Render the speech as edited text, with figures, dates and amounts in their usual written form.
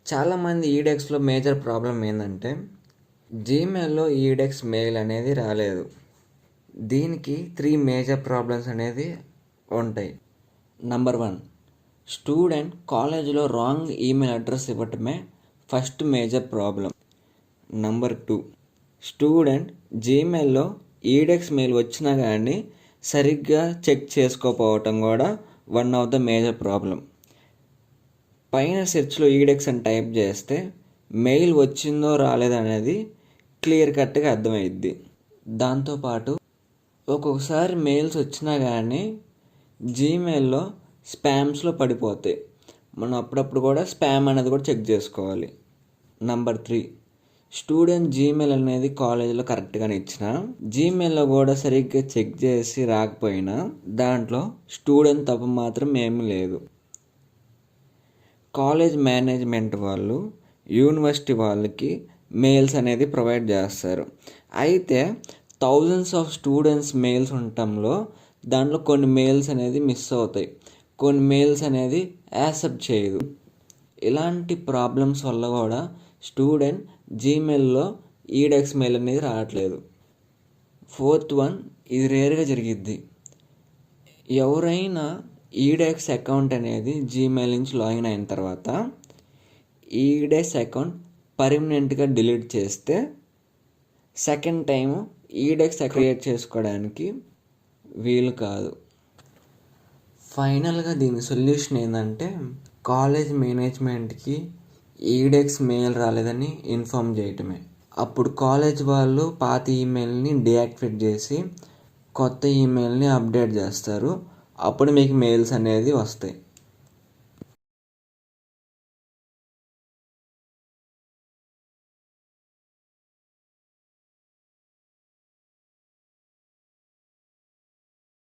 చాలామంది ఈడెక్స్లో major problem ఏంటంటే జీమెయిల్లో edX mail అనేది రాలేదు. దీనికి 3 మేజర్ ప్రాబ్లమ్స్ అనేది ఉంటాయి. నంబర్ 1, స్టూడెంట్ కాలేజీలో రాంగ్ ఈమెయిల్ అడ్రస్ ఇవ్వటమే first major problem. Number 2, student జీమెయిల్లో ఈడెక్స్ మెయిల్ వచ్చినా కానీ సరిగ్గా చెక్ చేసుకోకపోవటం కూడా one of the major problem. పైన సెర్చ్లో ఈడెక్స్ అని టైప్ చేస్తే మెయిల్ వచ్చిందో రాలేదనేది క్లియర్ కట్గా అర్థమైద్ది. దాంతోపాటు ఒక్కొక్కసారి మెయిల్స్ వచ్చినా కానీ జీమెయిల్లో స్పామ్స్లో పడిపోతాయి. మనం అప్పుడప్పుడు కూడా స్పామ్ అనేది కూడా చెక్ చేసుకోవాలి. నంబర్ 3, స్టూడెంట్ జీమెయిల్ అనేది కాలేజీలో కరెక్ట్గానే ఇచ్చిన జీమెయిల్లో కూడా సరిగ్గా చెక్ చేసి రాకపోయినా దాంట్లో స్టూడెంట్ తప్పు మాత్రం ఏమీ లేదు. కాలేజ్ మేనేజ్మెంట్ వాళ్ళు యూనివర్సిటీ వాళ్ళకి మెయిల్స్ అనేది ప్రొవైడ్ చేస్తారు. అయితే థౌజండ్స్ ఆఫ్ స్టూడెంట్స్ మెయిల్స్ ఉండటంలో దాంట్లో కొన్ని మెయిల్స్ అనేది మిస్ అవుతాయి, కొన్ని మెయిల్స్ అనేది యాక్సెప్ట్ చేయదు. ఇలాంటి ప్రాబ్లమ్స్ వల్ల కూడా స్టూడెంట్ జీమెయిల్లో ఈడెక్స్ మెయిల్ అనేది రావట్లేదు. 4th వన్, ఇది రేర్గా జరిగిద్ది. ఎవరైనా ఈడెక్స్ అకౌంట్ అనేది జీమెయిల్ నుంచి లాగిన్ అయిన తర్వాత ఈడెక్స్ అకౌంట్ పర్మనెంట్గా డిలీట్ చేస్తే సెకండ్ టైం ఈడెక్స్ క్రియేట్ చేసుకోవడానికి వీలు కాదు. ఫైనల్గా దీని సొల్యూషన్ ఏంటంటే కాలేజ్ మేనేజ్మెంట్కి ఈడెక్స్ మెయిల్ రాలేదని ఇన్ఫామ్ చేయటమే. అప్పుడు కాలేజ్ వాళ్ళు పాత ఈమెయిల్ని డీయాక్టివేట్ చేసి కొత్త ఈమెయిల్ని అప్డేట్ చేస్తారు. అప్పుడు మీకు మెయిల్స్ అనేది వస్తాయి.